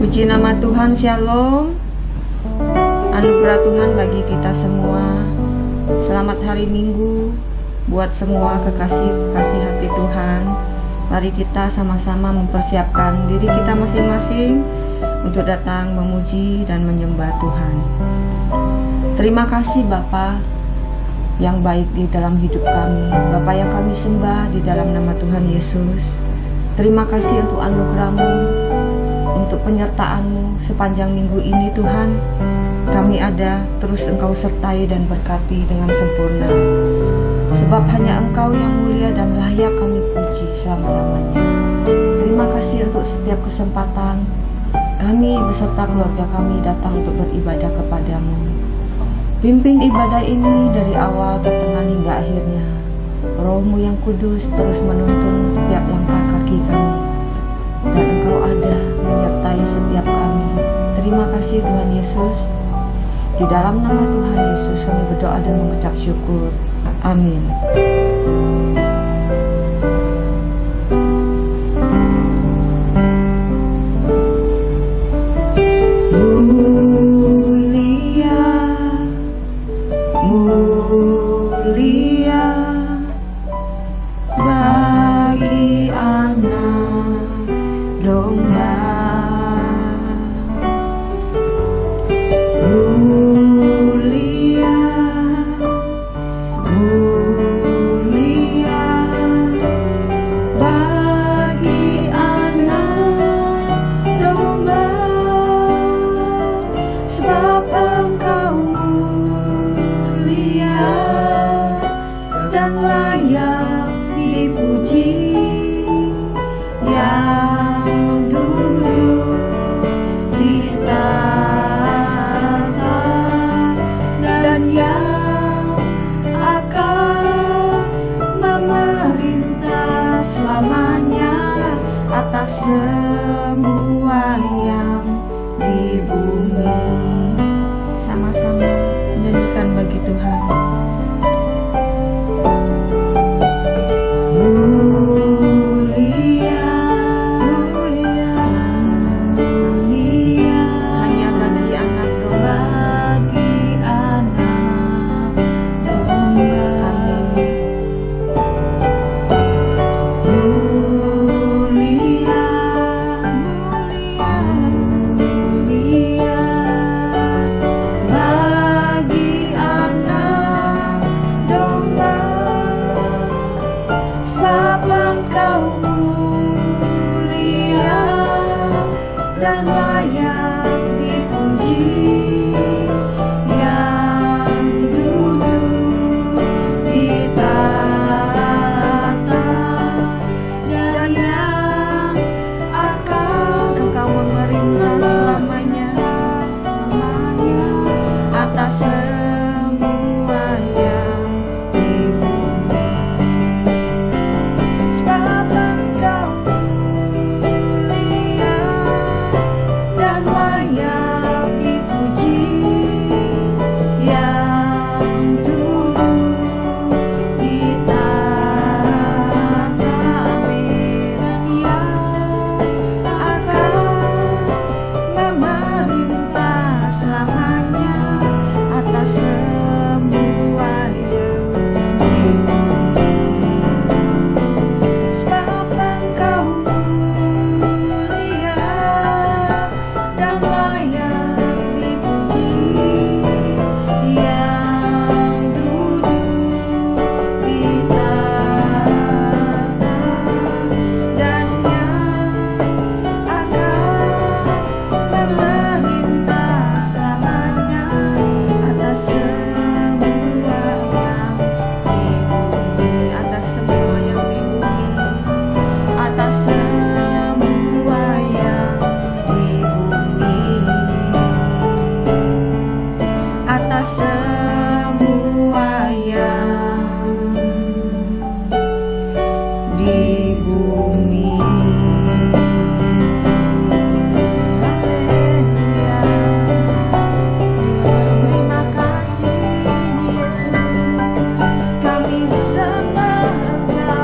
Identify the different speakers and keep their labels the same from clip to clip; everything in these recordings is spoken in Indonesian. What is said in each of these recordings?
Speaker 1: Puji nama Tuhan, Shalom. Anugerah Tuhan bagi kita semua. Selamat hari Minggu buat semua kekasih-kekasih hati Tuhan. Mari kita sama-sama mempersiapkan diri kita masing-masing untuk datang memuji dan menyembah Tuhan. Terima kasih Bapa yang baik di dalam hidup kami, Bapa yang kami sembah di dalam nama Tuhan Yesus. Terima kasih untuk anugerah-Mu, untuk penyertaan-Mu sepanjang minggu ini Tuhan. Kami ada, terus Engkau sertai dan berkati dengan sempurna. Sebab hanya Engkau yang mulia dan layak kami puji selama-lamanya. Terima kasih untuk setiap kesempatan kami beserta keluarga kami datang untuk beribadah kepadamu. Pimpin ibadah ini dari awal, pertengahan hingga akhirnya. Roh-Mu yang kudus terus menuntun setiap langkah kaki kami, dan Engkau ada menyertai setiap kami. Terima kasih Tuhan Yesus. Di dalam nama Tuhan Yesus kami berdoa dan mengucap syukur. Amin. Semua yang di bumi, sama-sama menyanyikan bagi Tuhan. Mulia, mulia, mulia, hanya bagi anak domba, bagi anak domba. Dan layak dipuji, yang duduk di tahta, dan yang akan Engkau memerintah selamanya, atas semua yang di bumi. Sebab Engkau layak dipuji, yang duduk di tahta, amin, dan yang akan memerintah selamanya atas semua yang di bumi. Sebab Engkau mulia dan layak dipuji, yang duduk di tahta, dan yang akan memerintah selamanya atas semua yang di bumi, atas semua yang di bumi, atas semua yang di bumi, atas semua yang di bumi. Haleluya. Terima kasih Yesus, kami sembah Engkau.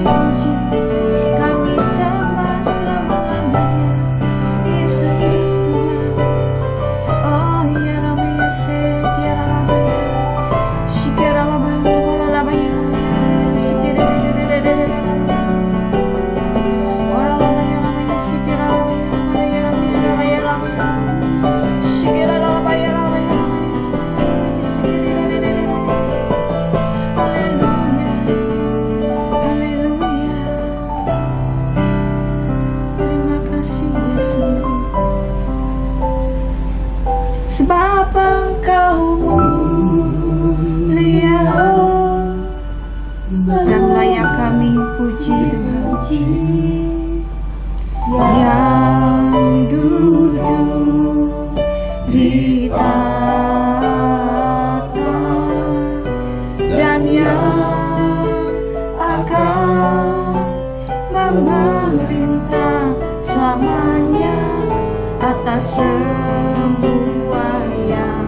Speaker 1: puji, kami sembah selama-lamanya. Yesus Tuhan. Oh ya Ramaya Setiara Labaya, Shikera Labaya Labaya Labaya, Shikera Ora Labaya Labaya, Shikera Labaya Labaya Labaya Labaya, Shikera Labaya Labaya Labaya, Shikera. Haleluya, haleluya. Terima kasih Yesus. Sebab Engkau mulia dan layak kami puji Tuhan, yang duduk di tahta dan yang akan memerintah selamanya atas semua yang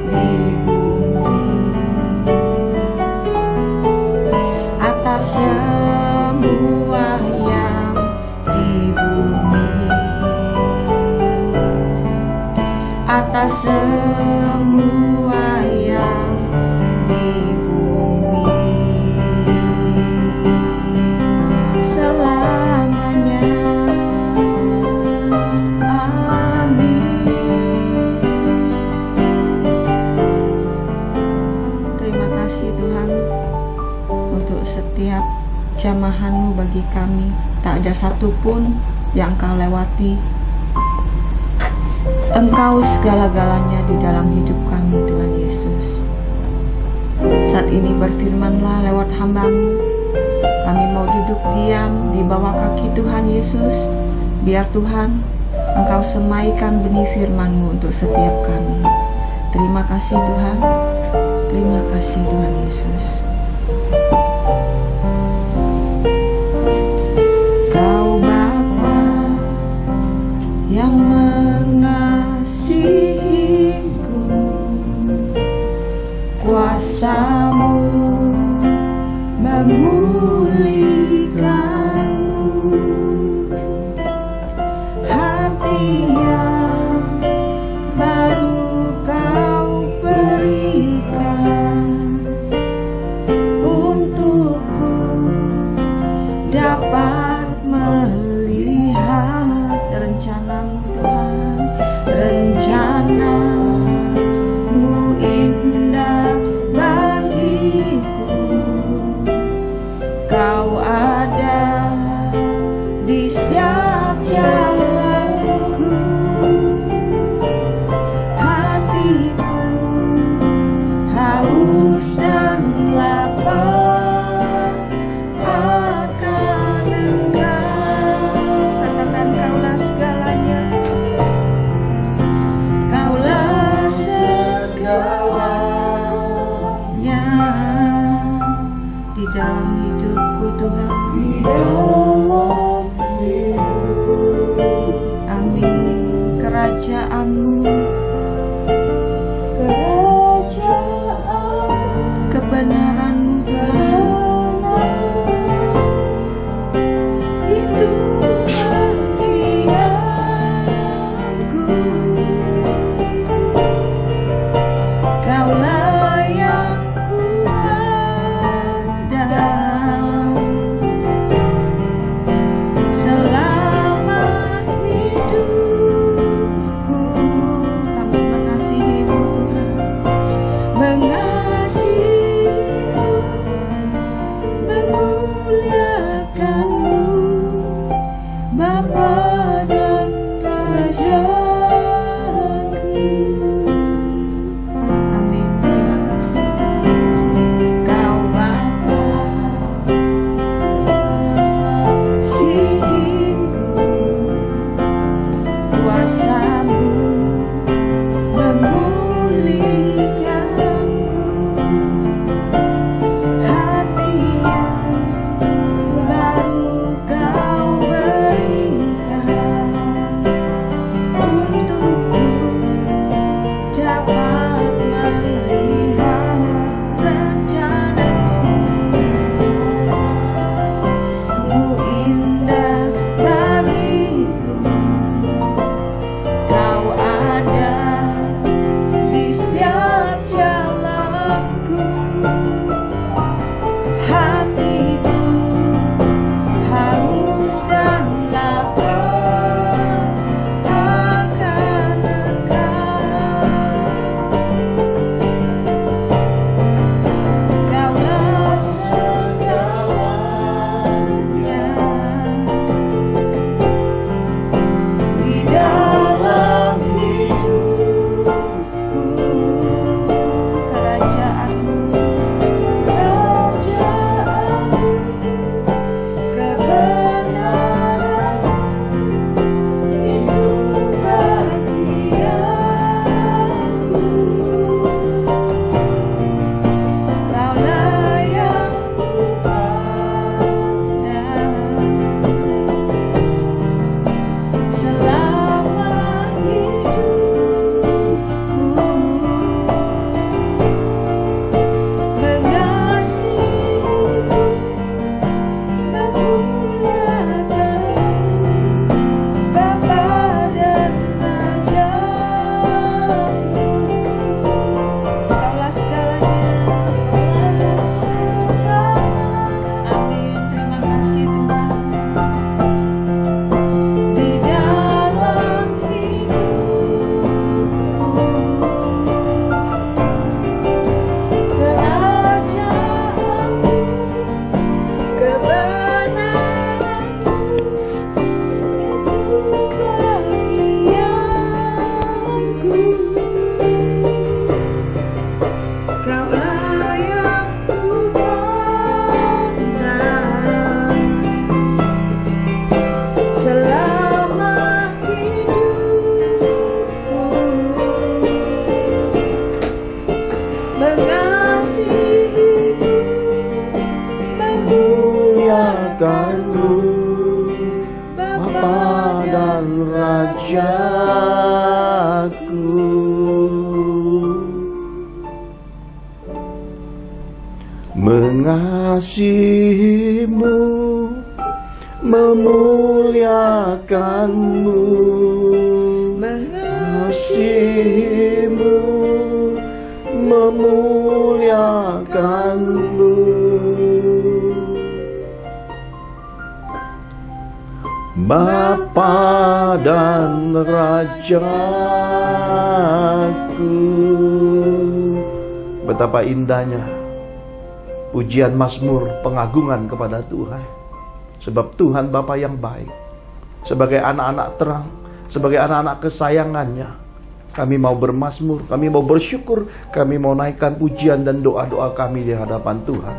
Speaker 1: di bumi, atas semua yang di bumi, atas semua yang di bumi, selamanya. Terima kasih Tuhan untuk setiap jamahan-Mu bagi kami. Tak ada satupun yang Engkau lewati. Engkau segala-galanya di dalam hidup kami Tuhan Yesus. Saat ini berfirman-Lah lewat hamba-Mu. Kami mau duduk diam di bawah kaki Tuhan Yesus. Biar Tuhan Engkau semaikan benih firman-Mu untuk setiap kami. Terima kasih Tuhan. Terima kasih Tuhan Yesus. Kau Bapa yang mengasihiku, kuasa-Mu memulihkanku, hati yang baru Kau berikan untukku, dapat melihat rencana-Mu Tuhan. Rencana-Mu indah bagiku. Kau ada di setiap jalanku. Hatiku haus dan lapar akan Engkau. Katakan Kaulah segalanya. Kaulah segalanya di dalam hidupku Tuhan. Amin. Kerajaan-Mu, kebenaran-Mu Tuhan, itu bagianku. Kaulah yang ku pandang. hatiku haus dan lapar akan Engkau. Kaulah segalanya di dalam hidupku. Kerajaanmu, kebenaranmu, itu bagianku. Kaulah yang kupandang selama hidupku. Mengasihimu, memuliakanmu, Bapa dan Rajaku. Kaulah segalanya. Amin. Terima kasih Tuhan. Di dalam hidupku, kerajaanmu, kebenaranmu, itu bagianku. Kaulah yang kupandang selama hidupku. Mengasihimu,
Speaker 2: Muliakanmu, Bapa dan Rajaku. Mengasihimu, memuliakanmu, mengasihimu, memuliakanmu. Bapa dan Rajaku. Betapa indahnya pujian Mazmur pengagungan kepada Tuhan. Sebab Tuhan Bapa yang baik. Sebagai anak-anak terang, sebagai anak-anak kesayangannya, kami mau bermazmur, kami mau bersyukur, kami mau naikkan pujian dan doa-doa kami di hadapan Tuhan.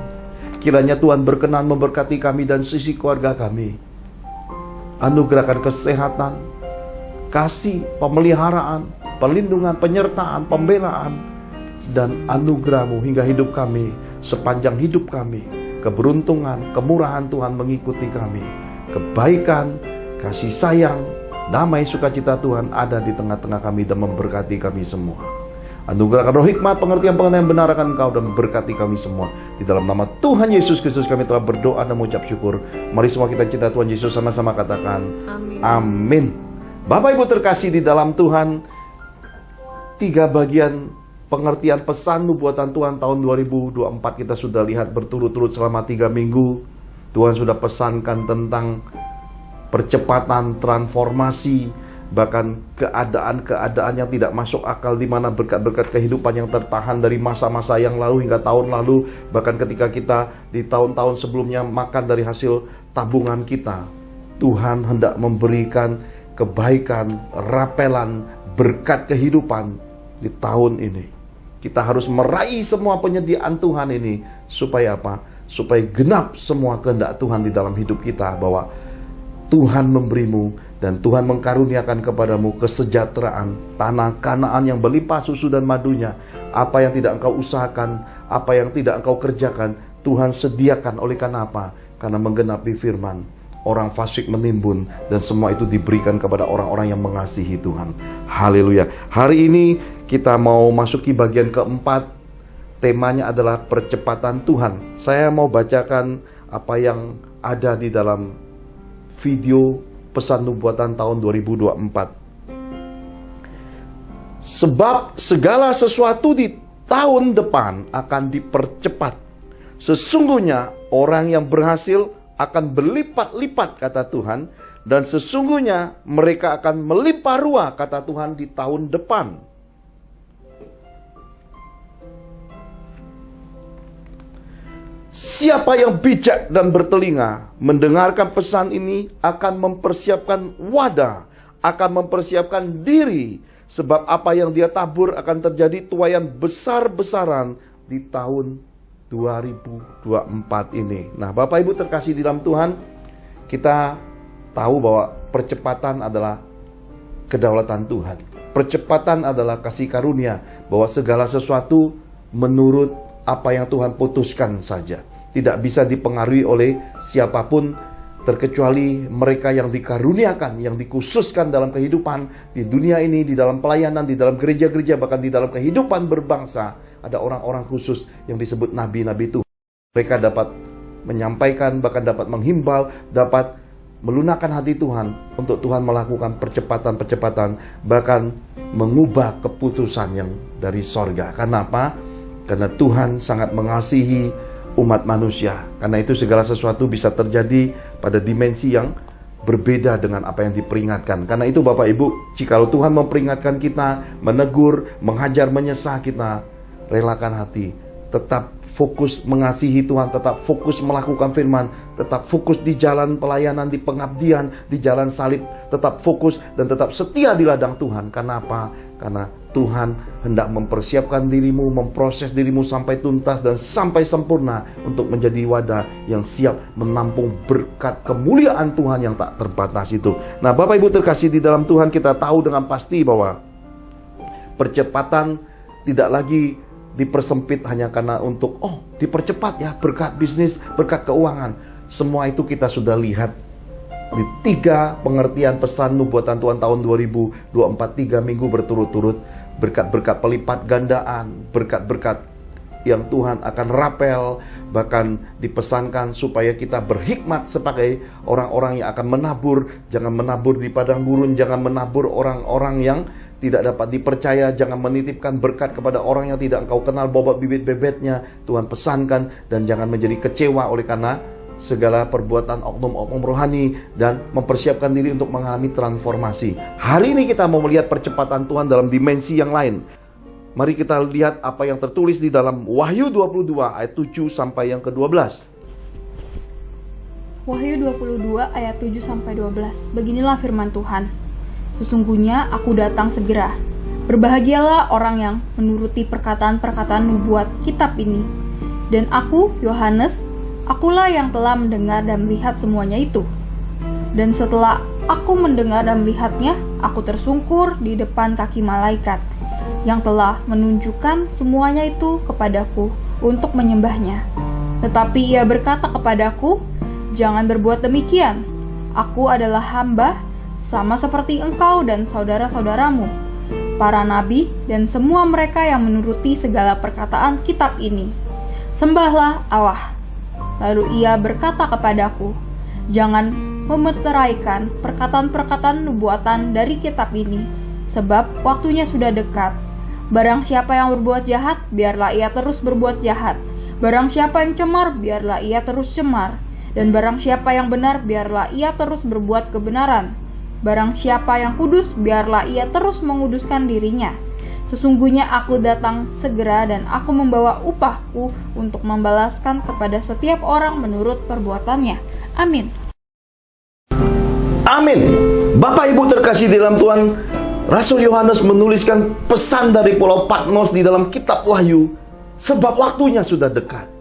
Speaker 2: Kiranya Tuhan berkenan memberkati kami dan sisi keluarga kami. Anugerahkan kesehatan, kasih, pemeliharaan, perlindungan, penyertaan, pembelaan, dan anugerah-Mu hingga hidup kami, sepanjang hidup kami. Keberuntungan, kemurahan Tuhan mengikuti kami. Kebaikan, kasih sayang, damai, sukacita Tuhan ada di tengah-tengah kami dan memberkati kami semua. Anugerahkan roh hikmat, pengertian-pengertian yang benar akan Engkau dan memberkati kami semua. Di dalam nama Tuhan Yesus Kristus kami telah berdoa dan mengucap syukur. Mari semua kita cinta Tuhan Yesus sama-sama katakan amin. Amin. Bapak Ibu terkasih di dalam Tuhan, 3 bagian pengertian pesan nubuatan Tuhan tahun 2024 kita sudah lihat berturut-turut selama 3 minggu. Tuhan sudah pesankan tentang percepatan transformasi, bahkan keadaan-keadaan yang tidak masuk akal, di mana berkat-berkat kehidupan yang tertahan dari masa-masa yang lalu hingga tahun lalu, bahkan ketika kita di tahun-tahun sebelumnya makan dari hasil tabungan kita. Tuhan hendak memberikan kebaikan, rapelan, berkat kehidupan di tahun ini. Kita harus meraih semua penyediaan Tuhan ini. Supaya apa? Supaya genap semua kehendak Tuhan di dalam hidup kita, bahwa Tuhan memberimu dan Tuhan mengkaruniakan kepadamu kesejahteraan, tanah Kanaan yang berlimpah susu dan madunya. Apa yang tidak engkau usahakan, apa yang tidak engkau kerjakan, Tuhan sediakan. Oleh karena apa? Karena menggenapi firman, orang fasik menimbun, dan semua itu diberikan kepada orang-orang yang mengasihi Tuhan. Haleluya. Hari ini kita mau masuki bagian keempat. Temanya adalah percepatan Tuhan. Saya mau bacakan apa yang ada di dalam video pesan nubuatan tahun 2024. Sebab segala sesuatu di tahun depan akan dipercepat. Sesungguhnya Orang yang berhasil akan berlipat-lipat, kata Tuhan, dan sesungguhnya mereka akan melimpah ruah, kata Tuhan, di tahun depan. Siapa yang bijak dan bertelinga mendengarkan pesan ini akan mempersiapkan wadah, akan mempersiapkan diri, sebab apa yang dia tabur akan terjadi tuaian besar-besaran di tahun 2024 ini. Nah, Bapak Ibu terkasih di dalam Tuhan, kita tahu bahwa percepatan adalah kedaulatan Tuhan. Percepatan adalah kasih karunia, bahwa segala sesuatu menurut apa yang Tuhan putuskan saja. Tidak bisa dipengaruhi oleh siapapun, terkecuali mereka yang dikaruniakan, yang dikhususkan dalam kehidupan di dunia ini, di dalam pelayanan, di dalam gereja-gereja, bahkan di dalam kehidupan berbangsa. Ada orang-orang khusus yang disebut nabi-nabi Tuhan. Mereka dapat menyampaikan, bahkan dapat menghimbau, dapat melunakkan hati Tuhan untuk Tuhan melakukan percepatan-percepatan, bahkan mengubah keputusan yang dari sorga. Karena apa? Karena Tuhan sangat mengasihi umat manusia. Karena itu segala sesuatu bisa terjadi pada dimensi yang berbeda dengan apa yang diperingatkan. Karena itu Bapak Ibu, jikalau Tuhan memperingatkan kita, menegur, menghajar, menyesah kita, relakan hati, tetap fokus mengasihi Tuhan, tetap fokus melakukan firman, tetap fokus di jalan pelayanan, di pengabdian, di jalan salib, tetap fokus dan tetap setia di ladang Tuhan. Karena apa? Karena Tuhan hendak mempersiapkan dirimu, memproses dirimu sampai tuntas dan sampai sempurna untuk menjadi wadah yang siap menampung berkat kemuliaan Tuhan yang tak terbatas itu. Nah, Bapak Ibu terkasih di dalam Tuhan, kita tahu dengan pasti bahwa percepatan tidak lagi dipersempit hanya karena untuk dipercepat ya, berkat bisnis, berkat keuangan. Semua itu kita sudah lihat di 3 pengertian pesan nubuatan Tuhan tahun 2024, 3 minggu berturut-turut. Berkat-berkat pelipat gandaan, berkat-berkat yang Tuhan akan rapel, bahkan dipesankan supaya kita berhikmat sebagai orang-orang yang akan menabur. Jangan menabur di padang gurun, jangan menabur orang-orang yang tidak dapat dipercaya, jangan menitipkan berkat kepada orang yang tidak engkau kenal bobot bibit-bebetnya. Tuhan pesankan, dan jangan menjadi kecewa oleh karena segala perbuatan oknum-oknum rohani, dan mempersiapkan diri untuk mengalami transformasi. Hari ini kita mau melihat percepatan Tuhan dalam dimensi yang lain. Mari kita lihat apa yang tertulis di dalam Wahyu 22 ayat 7 sampai yang ke-12.
Speaker 3: Wahyu 22 ayat 7 sampai 12. Beginilah firman Tuhan. Sesungguhnya aku datang segera. Berbahagialah orang yang menuruti perkataan-perkataan nubuat kitab ini. Dan aku, Yohanes, akulah yang telah mendengar dan melihat semuanya itu. Dan setelah aku mendengar dan melihatnya, aku tersungkur di depan kaki malaikat yang telah menunjukkan semuanya itu kepadaku untuk menyembahnya. Tetapi ia berkata kepadaku, jangan berbuat demikian. Aku adalah hamba, sama seperti engkau dan saudara-saudaramu, para nabi dan semua mereka yang menuruti segala perkataan kitab ini. Sembahlah Allah. Lalu ia berkata kepadaku, jangan memeteraikan perkataan-perkataan nubuatan dari kitab ini, sebab waktunya sudah dekat. Barang siapa yang berbuat jahat, biarlah ia terus berbuat jahat. Barang siapa yang cemar, biarlah ia terus cemar. Dan barang siapa yang benar, biarlah ia terus berbuat kebenaran. Barang siapa yang kudus, biarlah ia terus menguduskan dirinya. Sesungguhnya aku datang segera dan aku membawa upahku untuk membalaskan kepada setiap orang menurut perbuatannya. Amin.
Speaker 2: Amin. Bapak Ibu terkasih di dalam Tuhan, Rasul Yohanes menuliskan pesan dari Pulau Patmos di dalam kitab Wahyu, sebab waktunya sudah dekat.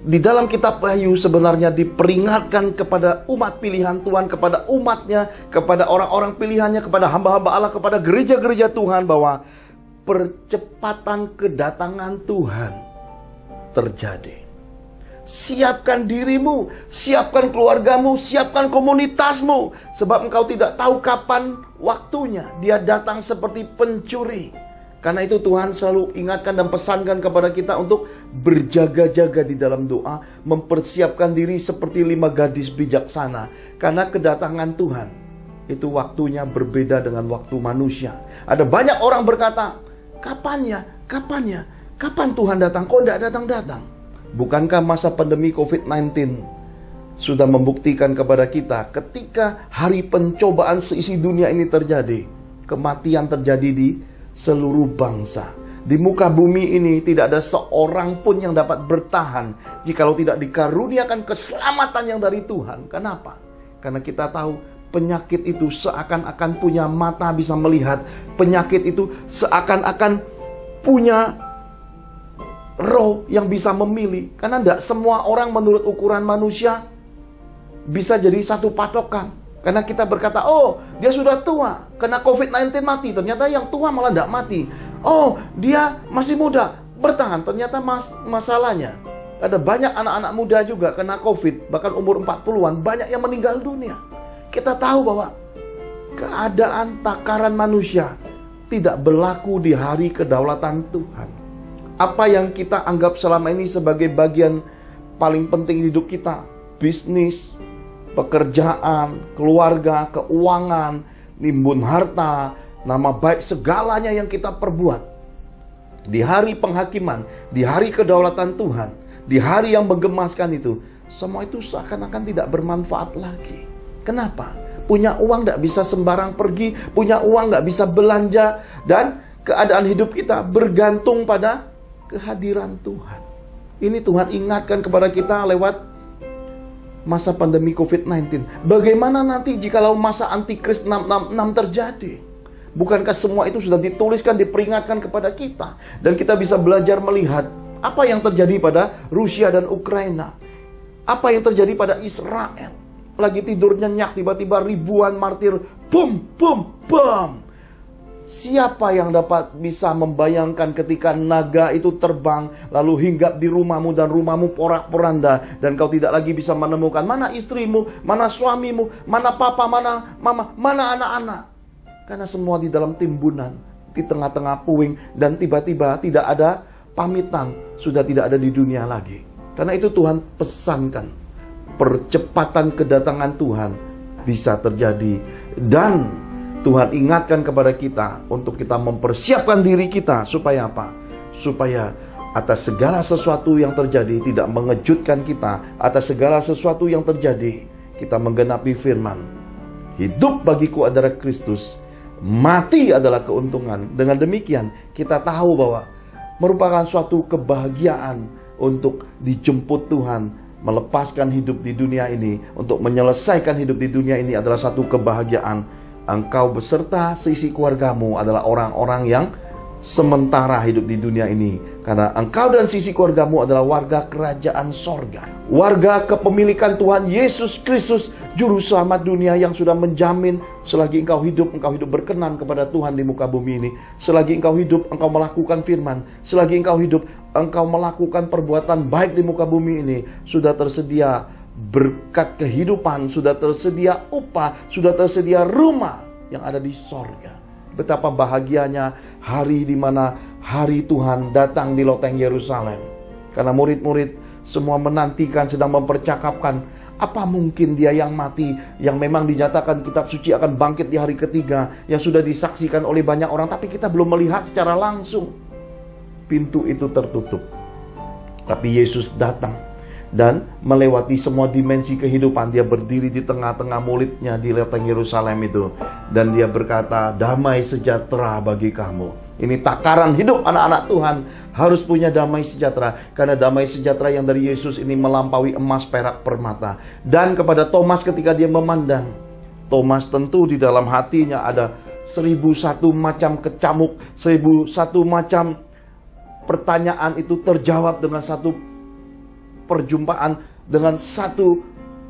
Speaker 2: Di dalam kitab Wahyu sebenarnya diperingatkan kepada umat pilihan Tuhan, kepada umatnya, kepada orang-orang pilihannya, kepada hamba-hamba Allah, kepada gereja-gereja Tuhan, bahwa percepatan kedatangan Tuhan terjadi. Siapkan dirimu, siapkan keluargamu, siapkan komunitasmu, sebab engkau tidak tahu kapan waktunya. Dia datang seperti pencuri. Karena itu Tuhan selalu ingatkan dan pesankan kepada kita untuk berjaga-jaga di dalam doa, mempersiapkan diri seperti 5 gadis bijaksana. Karena kedatangan Tuhan itu waktunya berbeda dengan waktu manusia. Ada banyak orang berkata, kapan ya? Kapan ya? Kapan Tuhan datang? Kok tidak datang-datang? Bukankah masa pandemi COVID-19 sudah membuktikan kepada kita ketika hari pencobaan seisi dunia ini terjadi, kematian terjadi di seluruh bangsa. Di muka bumi ini tidak ada seorang pun yang dapat bertahan jikalau tidak dikaruniakan keselamatan yang dari Tuhan. Kenapa? Karena kita tahu penyakit itu seakan-akan punya mata bisa melihat. Penyakit itu seakan-akan punya roh yang bisa memilih. Karena tidak semua orang menurut ukuran manusia bisa jadi satu patokan. Karena kita berkata, oh dia sudah tua, kena COVID-19 mati. Ternyata yang tua malah tidak mati. Oh dia masih muda, bertahan. Ternyata masalahnya ada banyak anak-anak muda juga kena COVID. Bahkan umur 40-an banyak yang meninggal dunia. Kita tahu bahwa keadaan takaran manusia tidak berlaku di hari kedaulatan Tuhan. Apa yang kita anggap selama ini sebagai bagian paling penting di hidup kita, bisnis, pekerjaan, keluarga, keuangan, nimbun harta, nama baik, segalanya yang kita perbuat di hari penghakiman, di hari kedaulatan Tuhan, di hari yang menggemaskan itu, semua itu seakan-akan tidak bermanfaat lagi. Kenapa? Punya uang tidak bisa sembarang pergi, punya uang nggak bisa belanja, dan keadaan hidup kita bergantung pada kehadiran Tuhan. Ini Tuhan ingatkan kepada kita lewat masa pandemi COVID-19. Bagaimana nanti jikalau masa antikris 666 terjadi? Bukankah semua itu sudah dituliskan, diperingatkan kepada kita? Dan kita bisa belajar melihat apa yang terjadi pada Rusia dan Ukraina. Apa yang terjadi pada Israel. Lagi tidur nyenyak, tiba-tiba ribuan martir. Bum, bum, bum. Siapa yang dapat bisa membayangkan ketika naga itu terbang lalu hinggap di rumahmu dan rumahmu porak-poranda, dan kau tidak lagi bisa menemukan mana istrimu, mana suamimu, mana papa, mana mama, mana anak-anak. Karena semua di dalam timbunan, di tengah-tengah puing, dan tiba-tiba tidak ada pamitan, sudah tidak ada di dunia lagi. Karena itu Tuhan pesankan, percepatan kedatangan Tuhan bisa terjadi. Dan Tuhan ingatkan kepada kita untuk kita mempersiapkan diri kita. Supaya apa? Supaya atas segala sesuatu yang terjadi tidak mengejutkan kita. Atas segala sesuatu yang terjadi kita menggenapi firman, hidup bagiku adalah Kristus, mati adalah keuntungan. Dengan demikian kita tahu bahwa merupakan suatu kebahagiaan untuk dijemput Tuhan, melepaskan hidup di dunia ini, untuk menyelesaikan hidup di dunia ini adalah satu kebahagiaan. Engkau beserta seisi keluargamu adalah orang-orang yang sementara hidup di dunia ini. Karena engkau dan seisi keluargamu adalah warga kerajaan sorga, warga kepemilikan Tuhan Yesus Kristus, Juru Selamat dunia, yang sudah menjamin selagi engkau hidup berkenan kepada Tuhan di muka bumi ini. Selagi engkau hidup, engkau melakukan firman. Selagi engkau hidup, engkau melakukan perbuatan baik di muka bumi ini. Sudah tersedia berkat kehidupan, sudah tersedia upah, sudah tersedia rumah yang ada di sorga. Betapa bahagianya hari di mana hari Tuhan datang di loteng Yerusalem. Karena murid-murid semua menantikan, sedang mempercakapkan, apa mungkin dia yang mati, yang memang dinyatakan kitab suci akan bangkit di hari ketiga, yang sudah disaksikan oleh banyak orang, tapi kita belum melihat secara langsung. Pintu itu tertutup. Tapi Yesus datang dan melewati semua dimensi kehidupan. Dia berdiri di tengah-tengah muridnya di loteng Yerusalem itu, dan dia berkata, damai sejahtera bagi kamu. Ini takaran hidup anak-anak Tuhan, harus punya damai sejahtera. Karena damai sejahtera yang dari Yesus ini melampaui emas, perak, permata. Dan kepada Thomas ketika dia memandang, Thomas tentu di dalam hatinya ada 1001 macam kecamuk, 1001 macam pertanyaan itu terjawab dengan satu perjumpaan, dengan satu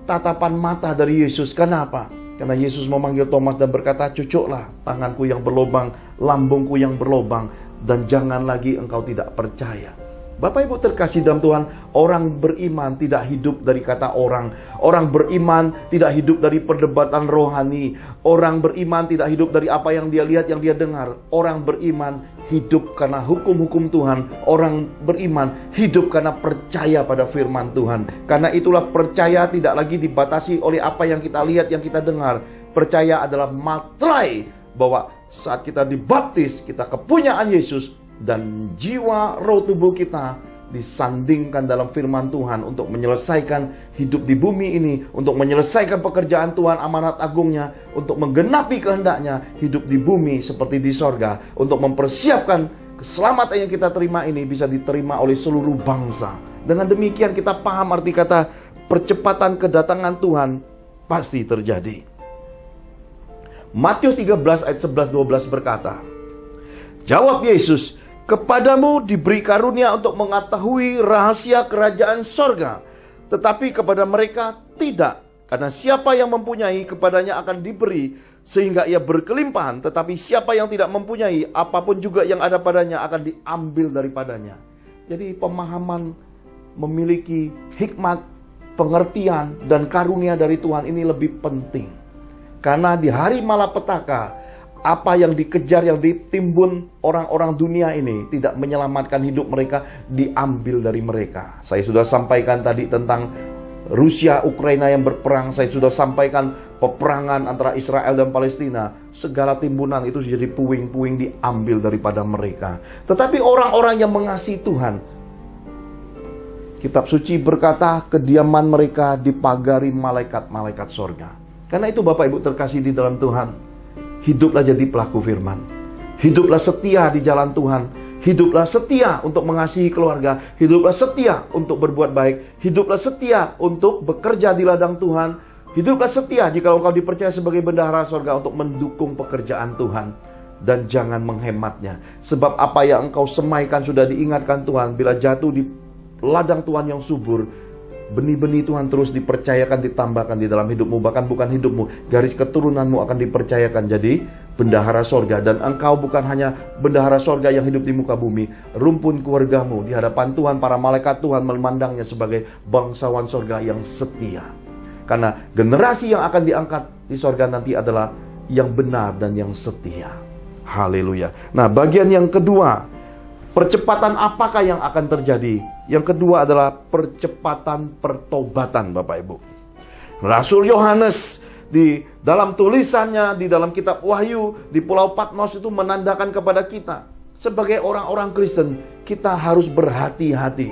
Speaker 2: tatapan mata dari Yesus. Kenapa? Karena Yesus memanggil Thomas dan berkata, cucuklah tanganku yang berlobang, lambungku yang berlobang, dan jangan lagi engkau tidak percaya. Bapak Ibu terkasih dalam Tuhan, orang beriman tidak hidup dari kata orang. Orang beriman tidak hidup dari perdebatan rohani. Orang beriman tidak hidup dari apa yang dia lihat, yang dia dengar. Orang beriman hidup karena hukum-hukum Tuhan. Orang beriman hidup karena percaya pada firman Tuhan. Karena itulah percaya tidak lagi dibatasi oleh apa yang kita lihat, yang kita dengar. Percaya adalah materai bahwa saat kita dibaptis, kita kepunyaan Yesus, dan jiwa roh tubuh kita disandingkan dalam firman Tuhan untuk menyelesaikan hidup di bumi ini, untuk menyelesaikan pekerjaan Tuhan, amanat agungnya, untuk menggenapi kehendaknya, hidup di bumi seperti di sorga, untuk mempersiapkan keselamatan yang kita terima ini bisa diterima oleh seluruh bangsa. Dengan demikian kita paham arti kata percepatan kedatangan Tuhan pasti terjadi. Matius 13 ayat 11-12 berkata, jawab Yesus, kepadamu diberi karunia untuk mengetahui rahasia kerajaan sorga, tetapi kepada mereka tidak. Karena siapa yang mempunyai, kepadanya akan diberi, sehingga ia berkelimpahan. Tetapi siapa yang tidak mempunyai, apapun juga yang ada padanya akan diambil daripadanya. Jadi pemahaman memiliki hikmat, pengertian, dan karunia dari Tuhan ini lebih penting. Karena di hari malapetaka, apa yang dikejar, yang ditimbun orang-orang dunia ini tidak menyelamatkan hidup mereka, diambil dari mereka. Saya sudah sampaikan tadi tentang Rusia, Ukraina yang berperang. Saya sudah sampaikan peperangan antara Israel dan Palestina. Segala timbunan itu jadi puing-puing diambil daripada mereka. Tetapi orang-orang yang mengasihi Tuhan, Kitab suci berkata kediaman mereka dipagari malaikat-malaikat sorga. Karena itu Bapak Ibu terkasih di dalam Tuhan, hiduplah jadi pelaku firman. Hiduplah setia di jalan Tuhan. Hiduplah setia untuk mengasihi keluarga. Hiduplah setia untuk berbuat baik. Hiduplah setia untuk bekerja di ladang Tuhan. Hiduplah setia jika engkau dipercaya sebagai bendahara sorga untuk mendukung pekerjaan Tuhan. Dan jangan menghematnya. Sebab apa yang engkau semaikan sudah diingatkan Tuhan. Bila jatuh di ladang Tuhan yang subur, benih-benih Tuhan terus dipercayakan, ditambahkan di dalam hidupmu. Bahkan bukan hidupmu, garis keturunanmu akan dipercayakan jadi bendahara sorga. Dan engkau bukan hanya bendahara sorga yang hidup di muka bumi. Rumpun keluargamu di hadapan Tuhan, para malaikat Tuhan memandangnya sebagai bangsawan sorga yang setia. Karena generasi yang akan diangkat di sorga nanti adalah yang benar dan yang setia. Haleluya. Nah, bagian yang kedua, percepatan apakah yang akan terjadi? Yang kedua adalah percepatan pertobatan, Bapak Ibu. Rasul Yohanes di dalam tulisannya, di dalam kitab Wahyu, di Pulau Patmos itu menandakan kepada kita, sebagai orang-orang Kristen, kita harus berhati-hati.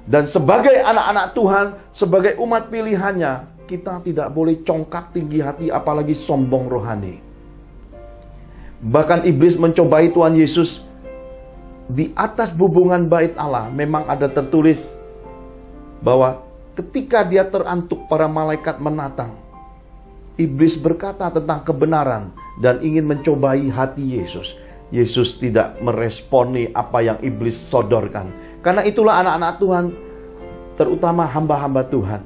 Speaker 2: Dan sebagai anak-anak Tuhan, sebagai umat pilihannya, kita tidak boleh congkak tinggi hati, apalagi sombong rohani. Bahkan iblis mencobai Tuhan Yesus. Di atas bubungan bait Allah memang ada tertulis bahwa ketika dia terantuk, para malaikat menatang. Iblis berkata tentang kebenaran dan ingin mencobai hati Yesus. Yesus tidak meresponi apa yang iblis sodorkan. Karena itulah anak-anak Tuhan, terutama hamba-hamba Tuhan,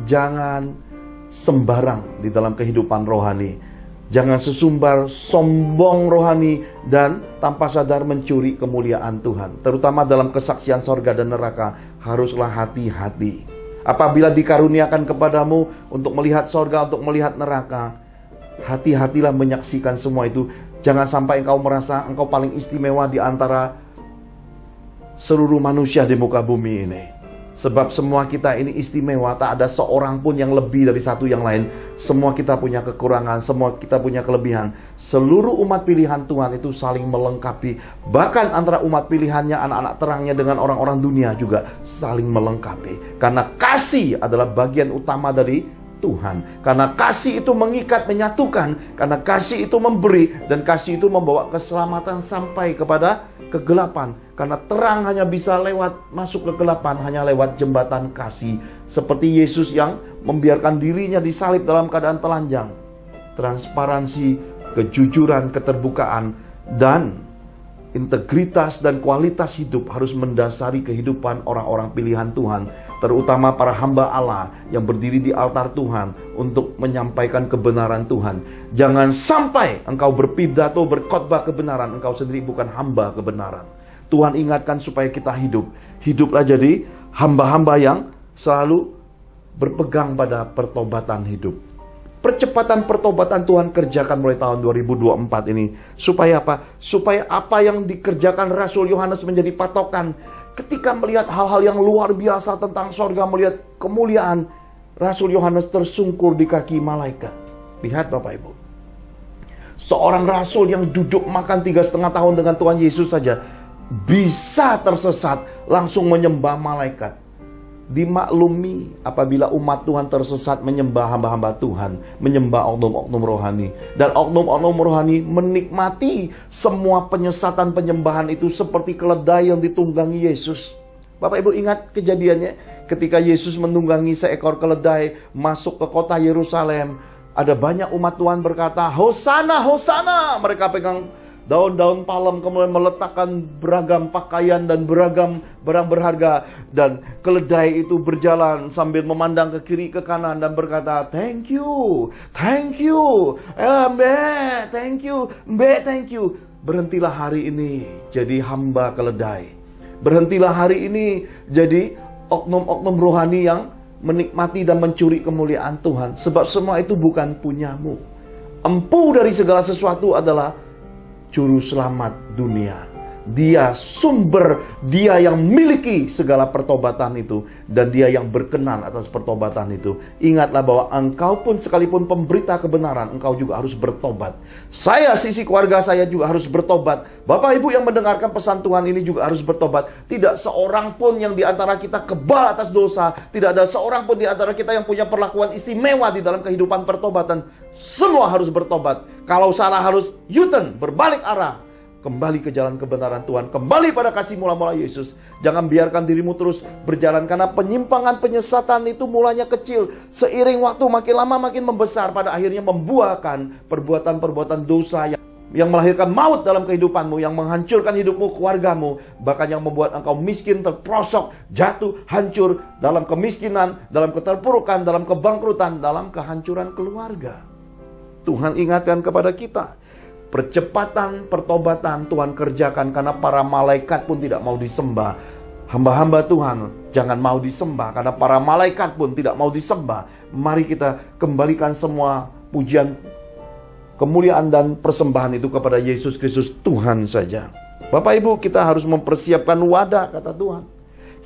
Speaker 2: jangan sembarang di dalam kehidupan rohani. Jangan sesumbar sombong rohani dan tanpa sadar mencuri kemuliaan Tuhan. Terutama dalam kesaksian sorga dan neraka, haruslah hati-hati. Apabila dikaruniakan kepadamu untuk melihat sorga, untuk melihat neraka, hati-hatilah menyaksikan semua itu. Jangan sampai engkau merasa engkau paling istimewa di antara seluruh manusia di muka bumi ini. Sebab semua kita ini istimewa, tak ada seorang pun yang lebih dari satu yang lain. Semua kita punya kekurangan, semua kita punya kelebihan. Seluruh umat pilihan Tuhan itu saling melengkapi. Bahkan antara umat pilihannya, anak-anak terangnya dengan orang-orang dunia juga saling melengkapi. Karena kasih adalah bagian utama dari Tuhan. Karena kasih itu mengikat, menyatukan. Karena kasih itu memberi, dan kasih itu membawa keselamatan sampai kepada kegelapan. Karena terang hanya bisa masuk ke kegelapan hanya lewat jembatan kasih. Seperti Yesus yang membiarkan dirinya disalib dalam keadaan telanjang. Transparansi, kejujuran, keterbukaan, dan integritas dan kualitas hidup harus mendasari kehidupan orang-orang pilihan Tuhan. Terutama para hamba Allah yang berdiri di altar Tuhan untuk menyampaikan kebenaran Tuhan. Jangan sampai engkau berpidato, berkhotbah kebenaran, engkau sendiri bukan hamba kebenaran. Tuhan ingatkan supaya kita hidup. Hiduplah jadi hamba-hamba yang selalu berpegang pada pertobatan hidup. Percepatan pertobatan Tuhan kerjakan mulai tahun 2024 ini. Supaya apa? Supaya apa yang dikerjakan Rasul Yohanes menjadi patokan. Ketika melihat hal-hal yang luar biasa tentang sorga, melihat kemuliaan, Rasul Yohanes tersungkur di kaki malaikat. Lihat Bapak Ibu. Seorang rasul yang duduk makan 3,5 tahun dengan Tuhan Yesus saja, bisa tersesat langsung menyembah malaikat. Dimaklumi apabila umat Tuhan tersesat menyembah hamba-hamba Tuhan, menyembah oknum-oknum rohani. Dan oknum-oknum rohani menikmati semua penyesatan penyembahan itu seperti keledai yang ditunggangi Yesus. Bapak Ibu ingat kejadiannya ketika Yesus menunggangi seekor keledai masuk ke kota Yerusalem. Ada banyak umat Tuhan berkata, Hosana, Hosana. Mereka pegang daun-daun palem, kemudian meletakkan beragam pakaian dan beragam barang berharga. Dan keledai itu berjalan sambil memandang ke kiri ke kanan dan berkata, thank you, thank you, Mbe, thank you, Mbe, thank you. Berhentilah hari ini jadi hamba keledai. Berhentilah hari ini jadi oknum-oknum rohani yang menikmati dan mencuri kemuliaan Tuhan. Sebab semua itu bukan punyamu. Empu dari segala sesuatu adalah Juru Selamat dunia. Dia sumber, dia yang miliki segala pertobatan itu. Dan dia yang berkenan atas pertobatan itu. Ingatlah bahwa engkau pun sekalipun pemberita kebenaran, engkau juga harus bertobat. Saya, sisi keluarga saya juga harus bertobat. Bapak Ibu yang mendengarkan pesan Tuhan ini juga harus bertobat. Tidak seorang pun yang di antara kita kebal atas dosa. Tidak ada seorang pun di antara kita yang punya perlakuan istimewa di dalam kehidupan pertobatan. Semua harus bertobat. Kalau salah harus U-turn, berbalik arah. Kembali ke jalan kebenaran Tuhan. Kembali pada kasih mula-mula Yesus. Jangan biarkan dirimu terus berjalan. Karena penyimpangan penyesatan itu mulanya kecil. Seiring waktu makin lama makin membesar. Pada akhirnya membuahkan perbuatan-perbuatan dosa yang melahirkan maut dalam kehidupanmu. Yang menghancurkan hidupmu, keluargamu. Bahkan yang membuat engkau miskin, terprosok, jatuh, hancur. Dalam kemiskinan, dalam keterpurukan, dalam kebangkrutan, dalam kehancuran keluarga. Tuhan ingatkan kepada kita. Percepatan pertobatan Tuhan kerjakan karena para malaikat pun tidak mau disembah. Hamba-hamba Tuhan jangan mau disembah karena para malaikat pun tidak mau disembah. Mari kita kembalikan semua pujian, kemuliaan dan persembahan itu kepada Yesus Kristus Tuhan saja. Bapak Ibu, kita harus mempersiapkan wadah, kata Tuhan.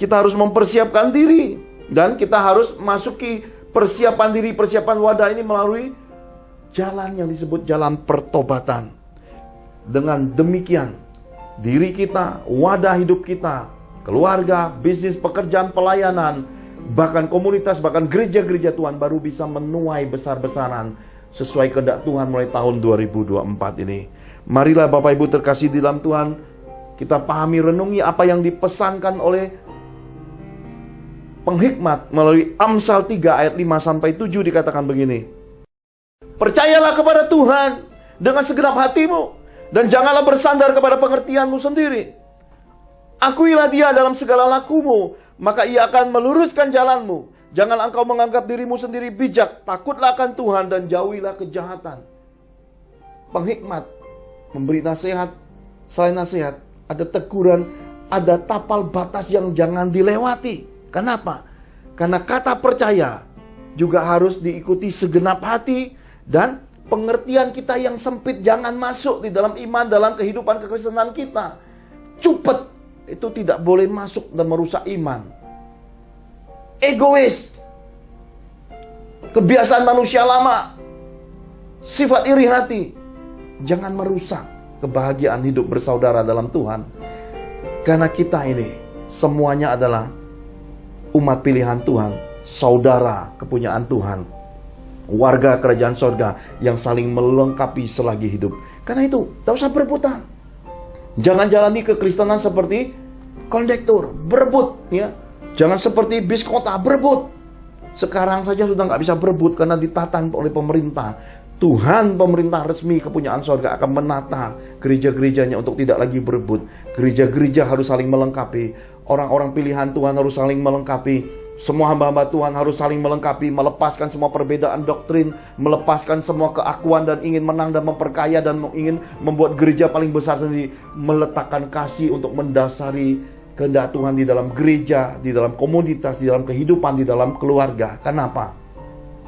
Speaker 2: Kita harus mempersiapkan diri. Dan kita harus masuki persiapan diri, persiapan wadah ini melalui jalan yang disebut jalan pertobatan. Dengan demikian, diri kita, wadah hidup kita, keluarga, bisnis, pekerjaan, pelayanan, bahkan komunitas, bahkan gereja-gereja Tuhan baru bisa menuai besar-besaran sesuai kehendak Tuhan mulai tahun 2024 ini. Marilah Bapak Ibu terkasih di dalam Tuhan, kita pahami, renungi apa yang dipesankan oleh penghikmat melalui Amsal 3 ayat 5-7 dikatakan begini. Percayalah kepada Tuhan dengan segenap hatimu dan janganlah bersandar kepada pengertianmu sendiri. Akuilah Dia dalam segala lakumu, maka Ia akan meluruskan jalanmu. Jangan engkau menganggap dirimu sendiri bijak, takutlah akan Tuhan dan jauhilah kejahatan. Penghikmat memberi nasihat, selain nasihat, ada teguran, ada tapal batas yang jangan dilewati. Kenapa? Karena kata percaya juga harus diikuti segenap hati. Dan pengertian kita yang sempit jangan masuk di dalam iman, dalam kehidupan kekristenan kita. Cupet itu tidak boleh masuk dan merusak iman. Egois, kebiasaan manusia lama, sifat iri hati, jangan merusak kebahagiaan hidup bersaudara dalam Tuhan. Karena kita ini semuanya adalah umat pilihan Tuhan, saudara kepunyaan Tuhan, warga kerajaan sorga yang saling melengkapi selagi hidup. Karena itu, tak usah berebutan. Jangan jalani kekristenan seperti kondektur, berebut, ya. Jangan seperti bis kota, berebut. Sekarang saja sudah nggak bisa berebut karena ditata oleh pemerintah. Tuhan, pemerintah resmi kepunyaan sorga akan menata gereja-gerejanya untuk tidak lagi berebut. Gereja-gereja harus saling melengkapi. Orang-orang pilihan Tuhan harus saling melengkapi. Semua hamba-hamba Tuhan harus saling melengkapi, melepaskan semua perbedaan doktrin, melepaskan semua keakuan dan ingin menang dan memperkaya dan ingin membuat gereja paling besar sendiri. Meletakkan kasih untuk mendasari kehendak Tuhan di dalam gereja, di dalam komunitas, di dalam kehidupan, di dalam keluarga. Kenapa?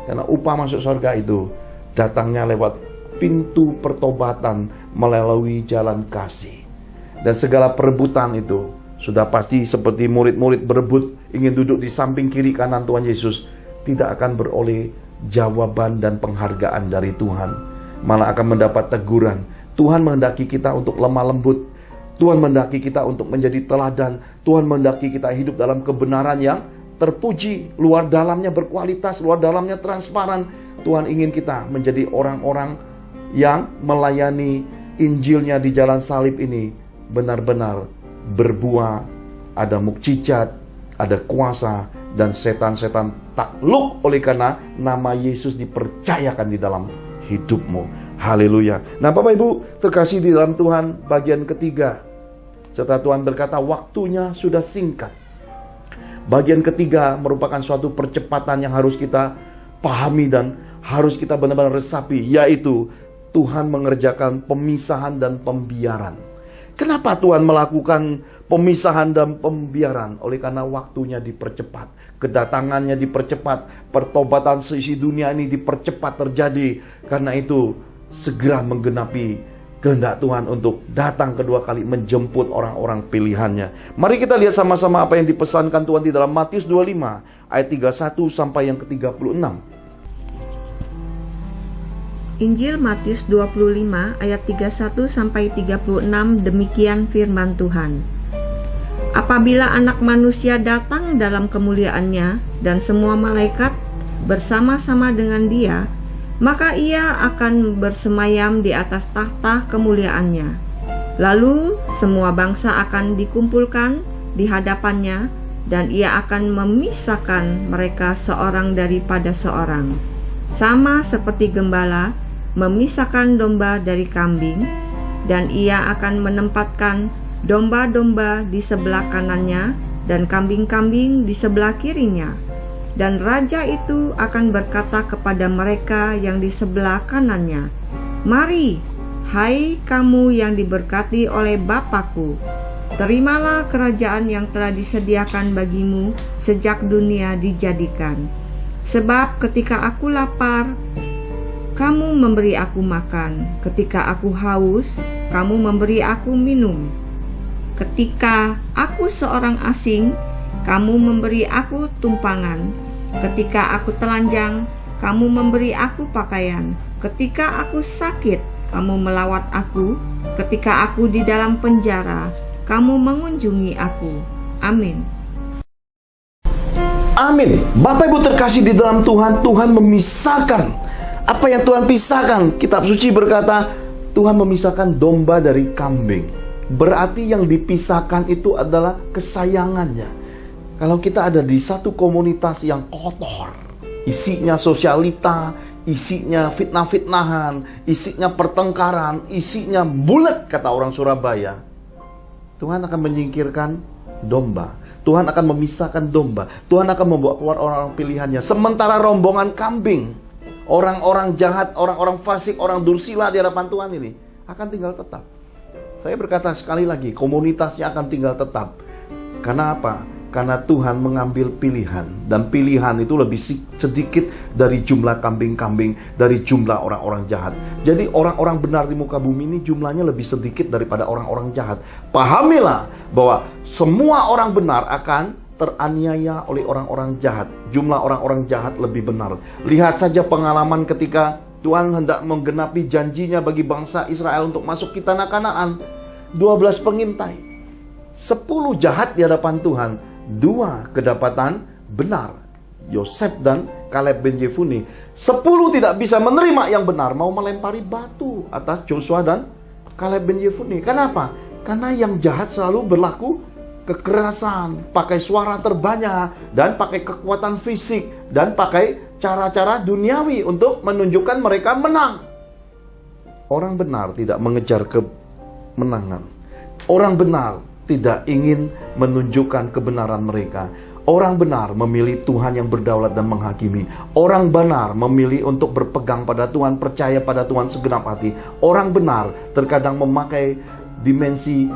Speaker 2: Karena upah masuk surga itu datangnya lewat pintu pertobatan melalui jalan kasih. Dan segala perebutan itu sudah pasti seperti murid-murid berebut ingin duduk di samping kiri kanan Tuhan Yesus, tidak akan beroleh jawaban dan penghargaan dari Tuhan, malah akan mendapat teguran. Tuhan menghendaki kita untuk lemah lembut, Tuhan mendaki kita untuk menjadi teladan. Tuhan mendaki kita hidup dalam kebenaran yang terpuji, luar dalamnya berkualitas, luar dalamnya transparan. Tuhan ingin kita menjadi orang-orang yang melayani Injilnya di jalan salib ini benar-benar berbuah, ada mukjizat, ada kuasa, dan setan-setan takluk oleh karena nama Yesus dipercayakan di dalam hidupmu. Haleluya. Nah, Bapak Ibu terkasih di dalam Tuhan, bagian ketiga, setelah Tuhan berkata waktunya sudah singkat, bagian ketiga merupakan suatu percepatan yang harus kita pahami dan harus kita benar-benar resapi, yaitu Tuhan mengerjakan pemisahan dan pembiaran. Kenapa Tuhan melakukan pemisahan dan pembiaran? Oleh karena waktunya dipercepat, kedatangannya dipercepat, pertobatan seisi dunia ini dipercepat terjadi. Karena itu segera menggenapi kehendak Tuhan untuk datang kedua kali menjemput orang-orang pilihannya. Mari kita lihat sama-sama apa yang dipesankan Tuhan di dalam Matius 25 ayat 31 sampai yang ke-36.
Speaker 1: Injil Matius 25 ayat 31 sampai 36, demikian firman Tuhan. Apabila Anak Manusia datang dalam kemuliaannya dan semua malaikat bersama-sama dengan Dia, maka Ia akan bersemayam di atas tahta kemuliaannya. Lalu semua bangsa akan dikumpulkan di hadapannya, dan Ia akan memisahkan mereka seorang daripada seorang, sama seperti gembala memisahkan domba dari kambing, dan Ia akan menempatkan domba-domba di sebelah kanannya dan kambing-kambing di sebelah kirinya. Dan raja itu akan berkata kepada mereka yang di sebelah kanannya, "Mari, hai kamu yang diberkati oleh Bapa-Ku, terimalah kerajaan yang telah disediakan bagimu sejak dunia dijadikan. Sebab ketika aku lapar, kamu memberi aku makan. Ketika aku haus, kamu memberi aku minum. Ketika aku seorang asing, kamu memberi aku tumpangan. Ketika aku telanjang, kamu memberi aku pakaian. Ketika aku sakit, kamu melawat aku. Ketika aku di dalam penjara, kamu mengunjungi aku." Amin.
Speaker 2: Amin. Bapak Ibu terkasih di dalam Tuhan, Tuhan memisahkan. Apa yang Tuhan pisahkan? Kitab suci berkata, Tuhan memisahkan domba dari kambing. Berarti yang dipisahkan itu adalah kesayangannya. Kalau kita ada di satu komunitas yang kotor, isinya sosialita, isinya fitnah-fitnahan, isinya pertengkaran, isinya bulet, kata orang Surabaya, Tuhan akan menyingkirkan domba. Tuhan akan memisahkan domba. Tuhan akan membawa keluar orang-orang pilihannya. Sementara rombongan kambing, orang-orang jahat, orang-orang fasik, orang dursila di hadapan Tuhan ini akan tinggal tetap. Saya berkata sekali lagi, komunitasnya akan tinggal tetap. Karena apa? Karena Tuhan mengambil pilihan. Dan pilihan itu lebih sedikit dari jumlah kambing-kambing, dari jumlah orang-orang jahat. Jadi orang-orang benar di muka bumi ini jumlahnya lebih sedikit daripada orang-orang jahat. Pahamilah bahwa semua orang benar akan teraniaya oleh orang-orang jahat. Jumlah orang-orang jahat lebih benar. Lihat saja pengalaman ketika Tuhan hendak menggenapi janjinya bagi bangsa Israel untuk masuk ke tanah Kanaan. 12 pengintai, 10 jahat di hadapan Tuhan, 2 kedapatan benar, Yosef dan Kaleb bin Yefune. 10 tidak bisa menerima yang benar, mau melempari batu atas Joshua dan Kaleb bin Yefune. Kenapa? Karena yang jahat selalu berlaku kekerasan, pakai suara terbanyak, dan pakai kekuatan fisik, dan pakai cara-cara duniawi untuk menunjukkan mereka menang. Orang benar tidak mengejar kemenangan. Orang benar tidak ingin menunjukkan kebenaran mereka. Orang benar memilih Tuhan yang berdaulat dan menghakimi. Orang benar memilih untuk berpegang pada Tuhan, percaya pada Tuhan segenap hati. Orang benar terkadang memakai dimensi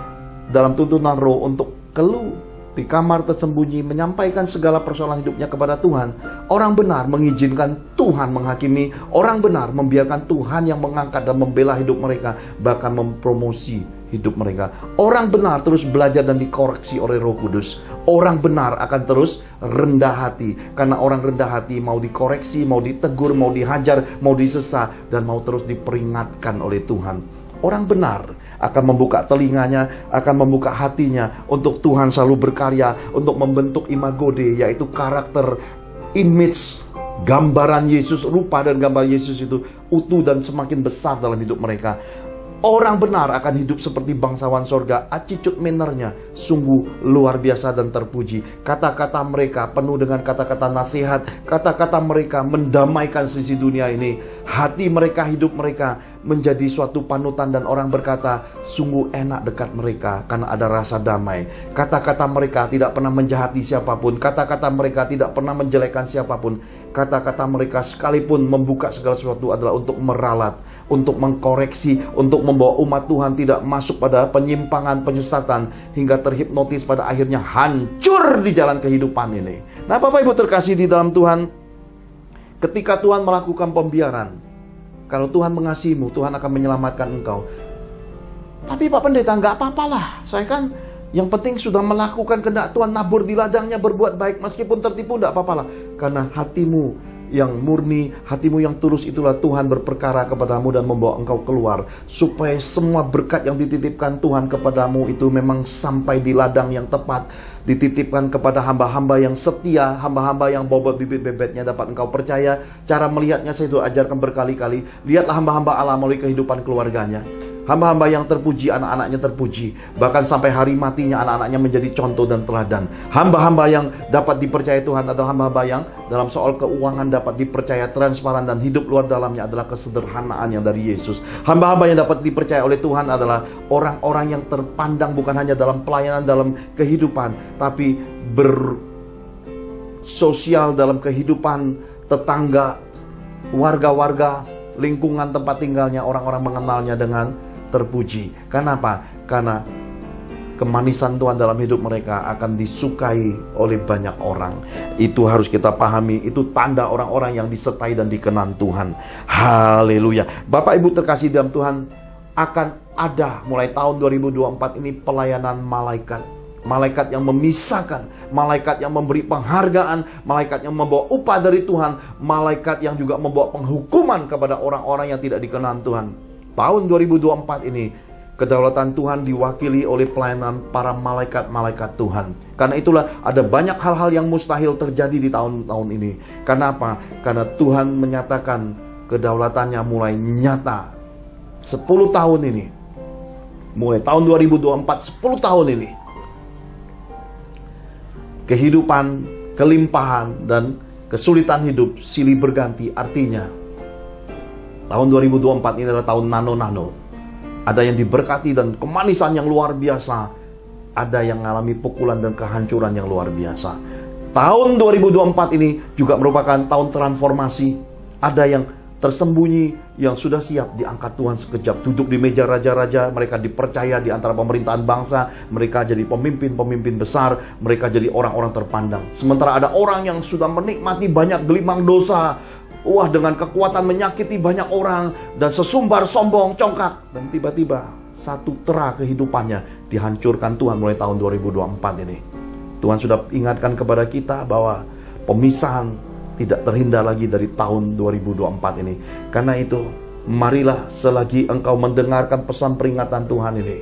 Speaker 2: dalam tuntunan roh untuk keluh di kamar tersembunyi, menyampaikan segala persoalan hidupnya kepada Tuhan. Orang benar mengizinkan Tuhan menghakimi. Orang benar membiarkan Tuhan yang mengangkat dan membela hidup mereka, bahkan mempromosi hidup mereka. Orang benar terus belajar dan dikoreksi oleh Roh Kudus. Orang benar akan terus rendah hati, karena orang rendah hati mau dikoreksi, mau ditegur, mau dihajar, mau disesa, dan mau terus diperingatkan oleh Tuhan. Orang benar akan membuka telinganya, akan membuka hatinya untuk Tuhan selalu berkarya untuk membentuk imago Dei, yaitu karakter, image, gambaran Yesus, rupa dan gambar Yesus itu utuh dan semakin besar dalam hidup mereka. Orang benar akan hidup seperti bangsawan sorga. Attitude manner-nya sungguh luar biasa dan terpuji. Kata-kata mereka penuh dengan kata-kata nasihat. Kata-kata mereka mendamaikan sisi dunia ini. Hati mereka, hidup mereka menjadi suatu panutan, dan orang berkata, sungguh enak dekat mereka karena ada rasa damai. Kata-kata mereka tidak pernah menjahati siapapun. Kata-kata mereka tidak pernah menjelekkan siapapun. Kata-kata mereka sekalipun membuka segala sesuatu adalah untuk meralat, untuk mengkoreksi, untuk membawa umat Tuhan tidak masuk pada penyimpangan, penyesatan, hingga terhipnotis pada akhirnya hancur di jalan kehidupan ini. Nah, Bapak Ibu terkasih di dalam Tuhan, ketika Tuhan melakukan pembiaran, kalau Tuhan mengasihimu, Tuhan akan menyelamatkan engkau. Tapi Pak Pendeta, nggak apa-apalah, saya kan yang penting sudah melakukan kehendak Tuhan, nabur di ladangnya, berbuat baik, meskipun tertipu nggak apa-apalah. Karena hatimu yang murni, hatimu yang tulus, itulah Tuhan berperkara kepadamu dan membawa engkau keluar, supaya semua berkat yang dititipkan Tuhan kepadamu itu memang sampai di ladang yang tepat, dititipkan kepada hamba-hamba yang setia, hamba-hamba yang bobot bibit-bebetnya dapat engkau percaya. Cara melihatnya saya itu ajarkan berkali-kali. Lihatlah hamba-hamba Allah melalui kehidupan keluarganya. Hamba-hamba yang terpuji, anak-anaknya terpuji. Bahkan sampai hari matinya anak-anaknya menjadi contoh dan teladan. Hamba-hamba yang dapat dipercaya Tuhan adalah hamba-hamba yang dalam soal keuangan dapat dipercaya transparan, dan hidup luar dalamnya adalah kesederhanaan yang dari Yesus. Hamba-hamba yang dapat dipercaya oleh Tuhan adalah orang-orang yang terpandang bukan hanya dalam pelayanan, dalam kehidupan, tapi bersosial dalam kehidupan tetangga, warga-warga, lingkungan tempat tinggalnya. Orang-orang mengenalnya dengan terpuji. Kenapa? Karena kemanisan Tuhan dalam hidup mereka akan disukai oleh banyak orang. Itu harus kita pahami. Itu tanda orang-orang yang disertai dan dikenan Tuhan. Haleluya. Bapak Ibu terkasih dalam Tuhan, akan ada mulai tahun 2024 ini pelayanan malaikat. Malaikat yang memisahkan, malaikat yang memberi penghargaan, malaikat yang membawa upah dari Tuhan, malaikat yang juga membawa penghukuman kepada orang-orang yang tidak dikenan Tuhan. Tahun 2024 ini, kedaulatan Tuhan diwakili oleh pelayanan para malaikat-malaikat Tuhan. Karena itulah ada banyak hal-hal yang mustahil terjadi di tahun-tahun ini. Kenapa? Karena Tuhan menyatakan kedaulatannya mulai nyata 10 tahun ini. Mulai tahun 2024, 10 tahun ini. Kehidupan, kelimpahan, dan kesulitan hidup silih berganti. Artinya tahun 2024 ini adalah tahun nano-nano. Ada yang diberkati dan kemanisan yang luar biasa. Ada yang mengalami pukulan dan kehancuran yang luar biasa. Tahun 2024 ini juga merupakan tahun transformasi. Ada yang tersembunyi, yang sudah siap diangkat Tuhan sekejap. Duduk di meja raja-raja, mereka dipercaya di antara pemerintahan bangsa. Mereka jadi pemimpin-pemimpin besar. Mereka jadi orang-orang terpandang. Sementara ada orang yang sudah menikmati banyak gelimang dosa. Wah, dengan kekuatan menyakiti banyak orang dan sesumbar sombong, congkak. Dan tiba-tiba satu tera kehidupannya dihancurkan Tuhan mulai tahun 2024 ini. Tuhan sudah ingatkan kepada kita bahwa pemisahan tidak terhindar lagi dari tahun 2024 ini. Karena itu, marilah selagi engkau mendengarkan pesan peringatan Tuhan ini,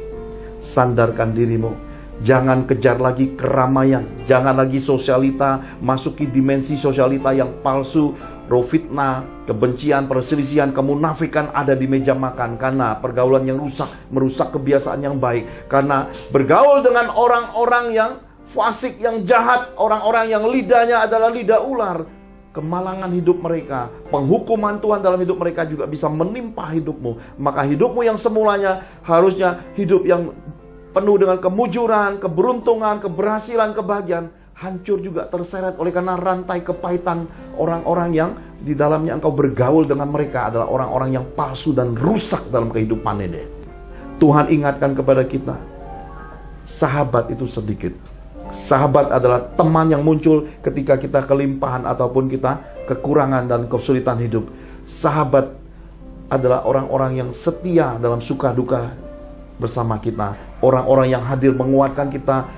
Speaker 2: sandarkan dirimu. Jangan kejar lagi keramaian, jangan lagi sosialita, masuki dimensi sosialita yang palsu, roh fitnah, kebencian, perselisihan, kemunafikan ada di meja makan. Karena pergaulan yang rusak, merusak kebiasaan yang baik. Karena bergaul dengan orang-orang yang fasik, yang jahat, orang-orang yang lidahnya adalah lidah ular. Kemalangan hidup mereka, penghukuman Tuhan dalam hidup mereka juga bisa menimpa hidupmu. Maka hidupmu yang semulanya harusnya hidup yang penuh dengan kemujuran, keberuntungan, keberhasilan, kebahagiaan, hancur juga terseret oleh karena rantai kepahitan orang-orang yang di dalamnya engkau bergaul dengan mereka adalah orang-orang yang palsu dan rusak dalam kehidupan ini. Tuhan ingatkan kepada kita, sahabat itu sedikit. Sahabat adalah teman yang muncul ketika kita kelimpahan ataupun kita kekurangan dan kesulitan hidup. Sahabat adalah orang-orang yang setia dalam suka duka bersama kita. Orang-orang yang hadir menguatkan kita,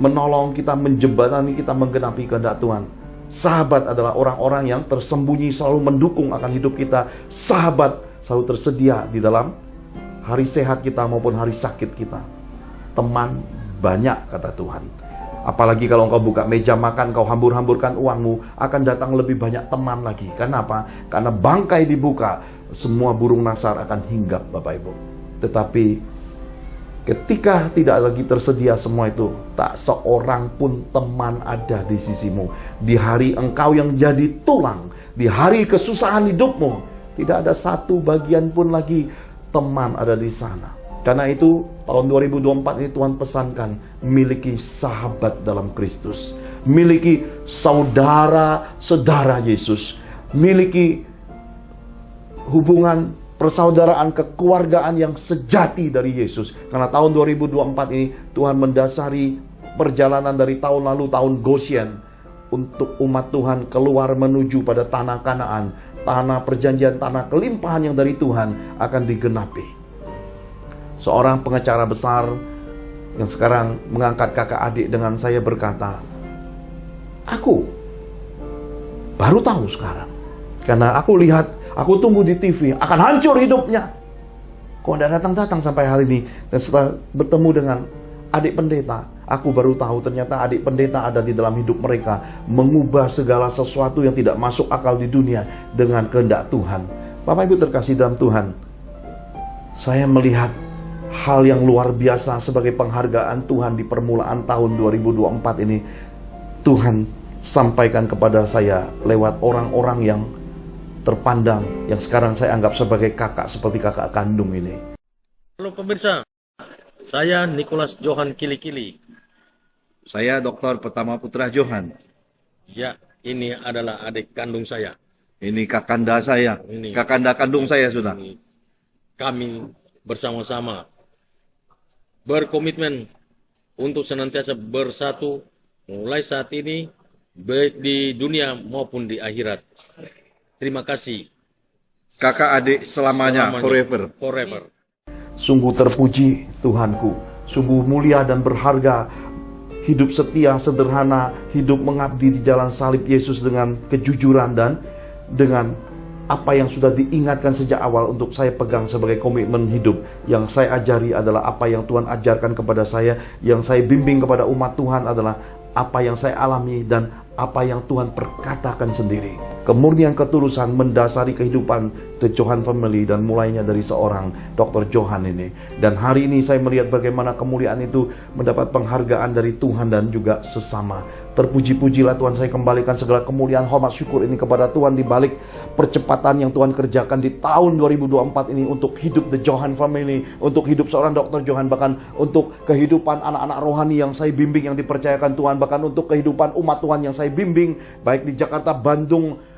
Speaker 2: menolong kita, menjembatani kita, menggenapi kehendak Tuhan. Sahabat adalah orang-orang yang tersembunyi selalu mendukung akan hidup kita. Sahabat selalu tersedia di dalam hari sehat kita maupun hari sakit kita. Teman banyak, kata Tuhan. Apalagi kalau engkau buka meja makan, kau hambur-hamburkan uangmu, akan datang lebih banyak teman lagi. Kenapa? Karena bangkai dibuka, semua burung nasar akan hinggap, Bapak Ibu. Tetapi ketika tidak lagi tersedia semua itu, tak seorang pun teman ada di sisimu. Di hari engkau yang jadi tulang, di hari kesusahan hidupmu, tidak ada satu bagian pun lagi teman ada di sana. Karena itu tahun 2024 ini Tuhan pesankan, miliki sahabat dalam Kristus, miliki saudara-saudara Yesus, miliki hubungan persaudaraan kekeluargaan yang sejati dari Yesus. Karena tahun 2024 ini Tuhan mendasari perjalanan dari tahun lalu, tahun Goshen, untuk umat Tuhan keluar menuju pada tanah Kanaan, tanah perjanjian, tanah kelimpahan yang dari Tuhan akan digenapi. Seorang pengacara besar yang sekarang mengangkat kakak adik dengan saya berkata, aku baru tahu sekarang, karena aku lihat, aku tunggu di TV, akan hancur hidupnya. Kok tidak datang-datang sampai hari ini? Dan setelah bertemu dengan adik pendeta, aku baru tahu ternyata adik pendeta ada di dalam hidup mereka, mengubah segala sesuatu yang tidak masuk akal di dunia dengan kehendak Tuhan. Bapak Ibu terkasih dalam Tuhan, saya melihat hal yang luar biasa sebagai penghargaan Tuhan di permulaan tahun 2024 ini. Tuhan sampaikan kepada saya lewat orang-orang yang terpandang, yang sekarang saya anggap sebagai kakak, seperti kakak kandung ini.
Speaker 4: Halo pemirsa, saya Nicholas Johan Kili-Kili.
Speaker 2: Saya Dr. Pertama Putra Johan.
Speaker 4: Ya, ini adalah adik kandung saya.
Speaker 2: Ini kakanda saya. Kakanda kandung saya sudah.
Speaker 4: Kami bersama-sama berkomitmen untuk senantiasa bersatu mulai saat ini, baik di dunia maupun di akhirat. Terima kasih.
Speaker 2: Kakak adik selamanya, forever. Sungguh terpuji Tuhanku, sungguh mulia dan berharga. Hidup setia, sederhana, hidup mengabdi di jalan salib Yesus dengan kejujuran dan dengan apa yang sudah diingatkan sejak awal untuk saya pegang sebagai komitmen hidup. Yang saya ajari adalah apa yang Tuhan ajarkan kepada saya. Yang saya bimbing kepada umat Tuhan adalah apa yang saya alami dan apa yang Tuhan perkatakan sendiri. Kemurnian ketulusan mendasari kehidupan The Johan Family, dan mulainya dari seorang Dr. Johan ini. Dan hari ini saya melihat bagaimana kemuliaan itu mendapat penghargaan dari Tuhan dan juga sesama. Terpuji-pujilah Tuhan, saya kembalikan segala kemuliaan, hormat, syukur ini kepada Tuhan di balik percepatan yang Tuhan kerjakan di tahun 2024 ini untuk hidup The Johan Family, untuk hidup seorang Dr. Johan, bahkan untuk kehidupan anak-anak rohani yang saya bimbing, yang dipercayakan Tuhan, bahkan untuk kehidupan umat Tuhan yang saya bimbing, baik di Jakarta, Bandung,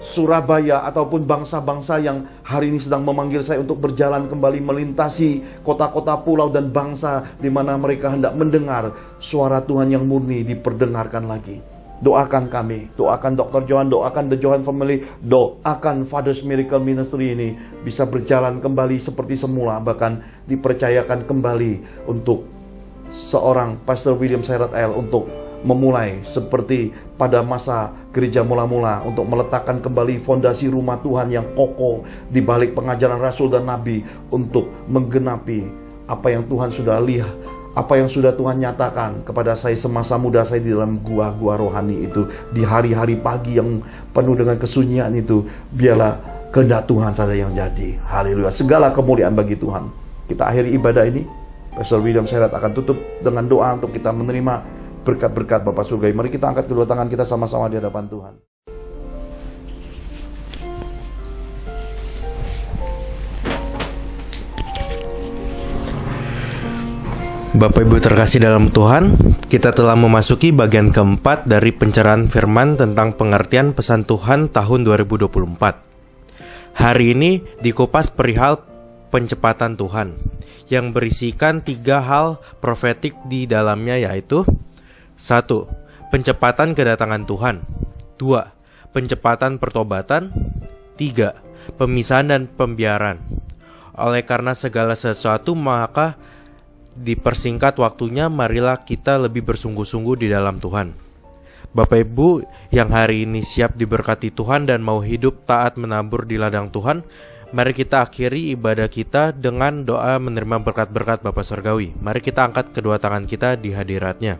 Speaker 2: Surabaya, ataupun bangsa-bangsa yang hari ini sedang memanggil saya untuk berjalan kembali melintasi kota-kota, pulau, dan bangsa di mana mereka hendak mendengar suara Tuhan yang murni diperdengarkan lagi. Doakan kami, doakan Dr. Johan, doakan The Johan Family, doakan Father's Miracle Ministry ini bisa berjalan kembali seperti semula, bahkan dipercayakan kembali untuk seorang Pastor William Sairat L untuk memulai seperti pada masa gereja mula-mula, untuk meletakkan kembali fondasi rumah Tuhan yang kokoh di balik pengajaran Rasul dan Nabi, untuk menggenapi apa yang Tuhan sudah lihat, apa yang sudah Tuhan nyatakan kepada saya semasa muda saya di dalam gua-gua rohani itu, di hari-hari pagi yang penuh dengan kesunyian itu. Biarlah kehendak Tuhan saja yang jadi. Haleluya, segala kemuliaan bagi Tuhan. Kita akhiri ibadah ini. Pastor William Sairat akan tutup dengan doa untuk kita menerima berkat-berkat Bapa Surgawi. Mari kita angkat kedua tangan kita sama-sama di hadapan Tuhan.
Speaker 5: Bapak Ibu terkasih dalam Tuhan, kita telah memasuki bagian keempat dari pencerahan firman tentang pengertian pesan Tuhan tahun 2024. Hari ini dikupas perihal pencepatan Tuhan, yang berisikan 3 hal profetik di dalamnya, yaitu 1. Pencepatan kedatangan Tuhan. 2. Pencepatan pertobatan. 3. Pemisahan dan pembiaran. Oleh karena segala sesuatu maka dipersingkat waktunya, marilah kita lebih bersungguh-sungguh di dalam Tuhan. Bapak Ibu yang hari ini siap diberkati Tuhan dan mau hidup taat menabur di ladang Tuhan, Mari kita akhiri ibadah kita dengan doa menerima berkat-berkat Bapa Surgawi. Mari kita angkat kedua tangan kita di hadirat-Nya.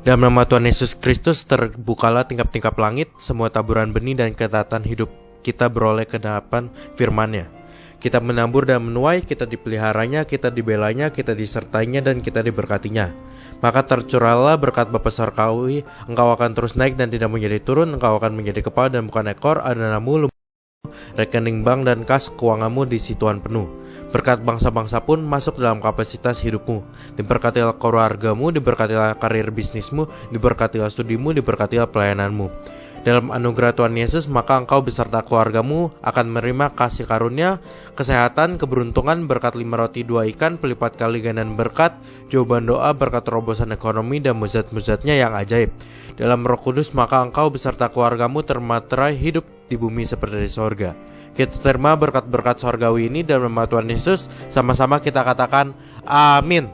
Speaker 5: Dalam nama Tuhan Yesus Kristus terbukalah tingkap-tingkap langit, semua taburan benih dan ketatan hidup kita beroleh kedapan firman-Nya. Kita menabur dan menuai, kita dipeliharanya, kita dibelanya, kita disertainya, dan kita diberkatinya. Maka tercurahlah berkat Bapa Surgawi, engkau akan terus naik dan tidak menjadi turun, engkau akan menjadi kepala dan bukan ekor, ada namamu, rekening bank dan kas keuanganmu diisi Tuhan penuh. Berkat bangsa-bangsa pun masuk dalam kapasitas hidupmu. Diberkatilah keluargamu, diberkatilah karir bisnismu, diberkatilah studimu, diberkatilah pelayananmu. Dalam anugerah Tuhan Yesus, maka engkau beserta keluargamu akan menerima kasih karunia, kesehatan, keberuntungan, berkat 5 roti 2 ikan, pelipat kali gandan berkat, jawaban doa, berkat terobosan ekonomi, dan mujizat-mujizatnya yang ajaib. Dalam Roh Kudus, maka engkau beserta keluargamu termaterai hidup di bumi seperti di sorga. Kita terima berkat-berkat sorgawi ini dalam nama Tuhan Yesus. Sama-sama kita katakan amin.